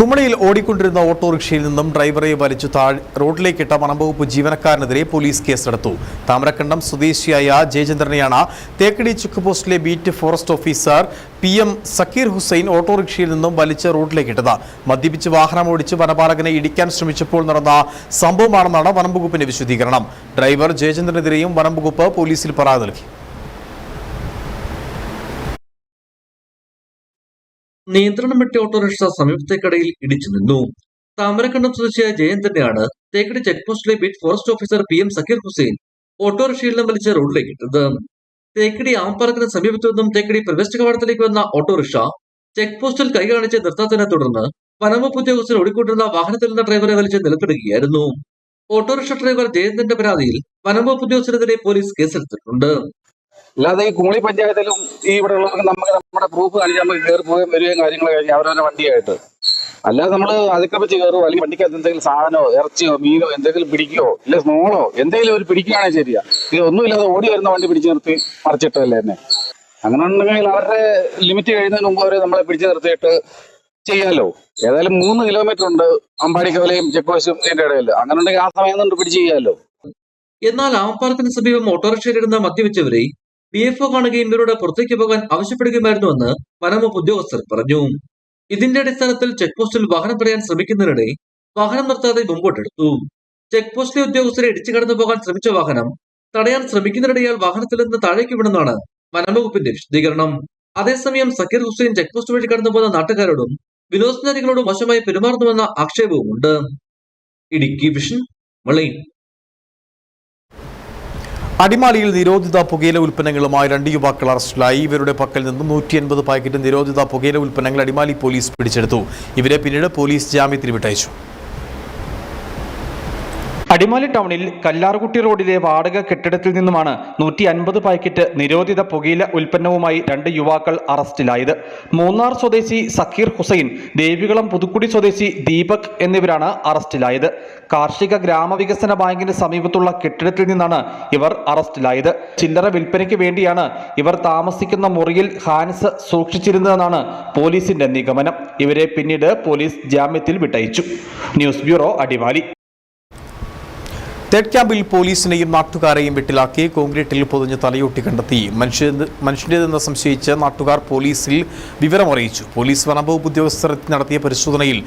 കുമളിയിൽ ഓടിക്കൊണ്ടിരുന്ന ഓട്ടോറിക്ഷയിൽ നിന്നും ഡ്രൈവറെ വലിച്ചു റോഡിലേക്കിട്ട വനംവകുപ്പ് ജീവനക്കാരനെതിരെ പോലീസ് കേസെടുത്തു. താമരക്കണ്ടം സ്വദേശിയായ ജയചന്ദ്രനെയാണ് തേക്കടി ചെക്ക് പോസ്റ്റിലെ beat forest officer PM Sakkeer Hussain ഓട്ടോറിക്ഷയിൽ നിന്നും വലിച്ച് റോഡിലേക്കിട്ടത്. മദ്യപിച്ച് വാഹനമോടിച്ച് വനപാലകനെ ഇടിക്കാൻ ശ്രമിച്ചപ്പോൾ നടന്ന സംഭവമാണെന്നാണ് വനംവകുപ്പിന്റെ വിശദീകരണം. ഡ്രൈവർ ജയചന്ദ്രനെതിരെയും വനംവകുപ്പ് പോലീസിൽ പരാതി നൽകി. നിയന്ത്രണം വിട്ട ഓട്ടോറിക്ഷ സമീപത്തേക്കടയിൽ ഇടിച്ചു നിന്നു. താമരക്കണ്ടം സ്വദേശിയായ ജയന്തനെയാണ് തേക്കടി ചെക്ക് പോസ്റ്റിലെ beat forest officer PM Sakkeer Hussain ഓട്ടോറിക്ഷയിൽ നിന്ന് വലിച്ച് റോഡിലേക്ക് ഇട്ടത്. തേക്കടി ആമപ്പാർക്കിന് സമീപത്തു നിന്നും തേക്കടി പ്രവേശന കവാടത്തിലേക്ക് വന്ന ഓട്ടോറിക്ഷ ചെക്ക് പോസ്റ്റിൽ കൈ കാണിച്ച് നിർത്താത്തതിനെ തുടർന്ന് വനംവകുപ്പ് ഉദ്യോഗസ്ഥർ ഓടിക്കൊണ്ടിരുന്ന വാഹനത്തിൽ നിന്ന് ഡ്രൈവറെ വലിച്ച് നിലത്തിടുകയായിരുന്നു. ഓട്ടോറിക്ഷ ഡ്രൈവർ ജയന്തന്റെ പരാതിയിൽ വനംവകുപ്പ് ഉദ്യോഗസ്ഥരെതിരെ പോലീസ് കേസെടുത്തിട്ടുണ്ട്. അല്ലാതെ ഈ കുമളി പഞ്ചായത്തിലും ഈ ഇവിടെ ഉള്ളവർക്ക് നമുക്ക് നമ്മുടെ പ്രൂഫ് കാണിച്ച് നമുക്ക് കയറി പോവുകയും വരികയും കാര്യങ്ങൾ കഴിഞ്ഞ് അവരവരുടെ വണ്ടിയായിട്ട്, അല്ലാതെ നമ്മൾ അതിക്രമിച്ച് കയറുമോ അല്ലെങ്കിൽ വണ്ടിക്കകത്ത് എന്തെങ്കിലും സാധനമോ ഇറച്ചിയോ മീനോ എന്തെങ്കിലും പിടിക്കുകയോ ഇല്ല സ്മോളോ എന്തെങ്കിലും ഒരു പിടിക്കുകയാണെങ്കിൽ ശരിയാ. ഇത് ഒന്നുമില്ലാതെ ഓടി വരുന്ന വണ്ടി പിടിച്ചു നിർത്തി മറിച്ചിട്ടല്ലേ തന്നെ. അങ്ങനെ ഉണ്ടെങ്കിൽ അവരുടെ ലിമിറ്റ് കഴിയുന്നതിന് മുമ്പ് അവരെ നമ്മളെ പിടിച്ചു നിർത്തിയിട്ട് ചെയ്യാലോ. ഏതായാലും 3 കിലോമീറ്റർ ഉണ്ട് അമ്പാടിക്കവലയും ചെക്ക് പോസ്റ്റും ഇതിന്റെ ഇടയിൽ. അങ്ങനെ ഉണ്ടെങ്കിൽ ആ സമയം കൊണ്ട് പിടിച്ച് ചെയ്യാലോ. എന്നാൽ ആമപ്പാർക്കിന് സമീപം ഓട്ടോറിക്ഷയിലിരുന്ന മദ്യപിച്ചവരെ PFO കാണുകയും ഇവരോട് പുറത്തേക്ക് പോകാൻ ആവശ്യപ്പെടുകയുമായിരുന്നുവെന്ന് വനംവകുപ്പ് ഉദ്യോഗസ്ഥർ പറഞ്ഞു. ഇതിന്റെ അടിസ്ഥാനത്തിൽ ചെക്ക് പോസ്റ്റിൽ വാഹനം തടയാൻ ശ്രമിക്കുന്നതിനിടെ വാഹനം നിർത്താതെ മുമ്പോട്ടെടുത്തു. ചെക്ക് പോസ്റ്റിലെ ഉദ്യോഗസ്ഥരെ ഇടിച്ചു കടന്നു പോകാൻ ശ്രമിച്ച വാഹനം തടയാൻ ശ്രമിക്കുന്നതിനിടയാൽ വാഹനത്തിൽ നിന്ന് താഴേക്ക് വീണെന്നാണ് വനംവകുപ്പിന്റെ വിശദീകരണം. അതേസമയം സക്കീർ ഹുസൈൻ ചെക്ക് പോസ്റ്റ് വഴി കടന്നു പോകുന്ന നാട്ടുകാരോടും വിനോദസഞ്ചാരികളോടും മോശമായി പെരുമാറുന്നുവെന്ന ആക്ഷേപവുമുണ്ട്. ഇടുക്കി വിഷൻ മലൈൻ. അടിമാലിയിൽ നിരോധിത പുകയില ഉൽപ്പന്നങ്ങളുമായി 2 യുവാക്കൾ അറസ്റ്റിലായി. ഇവരുടെ പക്കൽ നിന്നും 180 പാക്കറ്റ് നിരോധിത പുകയില ഉൽപ്പന്നങ്ങൾ അടിമാലി പോലീസ് പിടിച്ചെടുത്തു. ഇവരെ പിന്നീട് പോലീസ് ജാമ്യത്തിൽ വിട്ടയച്ചു. അടിമാലി ടൗണിൽ കല്ലാർകുട്ടി റോഡിലെ വാടക കെട്ടിടത്തിൽ നിന്നുമാണ് 150 പാക്കറ്റ് നിരോധിത പുകയില ഉൽപ്പന്നവുമായി 2 യുവാക്കൾ അറസ്റ്റിലായത്. മൂന്നാർ സ്വദേശി സക്കീർ ഹുസൈൻ, ദേവികുളം പുതുക്കുടി സ്വദേശി ദീപക് എന്നിവരാണ് അറസ്റ്റിലായത്. കാർഷിക ഗ്രാമവികസന ബാങ്കിന് സമീപത്തുള്ള കെട്ടിടത്തിൽ നിന്നാണ് ഇവർ അറസ്റ്റിലായത്. ചില്ലറ വിൽപ്പനയ്ക്ക് വേണ്ടിയാണ് ഇവർ താമസിക്കുന്ന മുറിയിൽ ഹാൻസ് സൂക്ഷിച്ചിരുന്നതെന്നാണ് പോലീസിന്റെ നിഗമനം. ഇവരെ പിന്നീട് പോലീസ് ജാമ്യത്തിൽ വിട്ടയച്ചു. News bureau, Adimali. തേർഡ് ക്യാമ്പിൽ പോലീസിനെയും നാട്ടുകാരെയും വെട്ടിലാക്കി കോൺക്രീറ്റിൽ പൊതിഞ്ഞ് തലയൊട്ടി കണ്ടെത്തി. മനുഷ്യന്റേതെന്ന് സംശയിച്ച് നാട്ടുകാർ പോലീസിൽ വിവരമറിയിച്ചു. പോലീസ് വനംവകുപ്പ് ഉദ്യോഗസ്ഥർ നടത്തിയ പരിശോധനയിൽ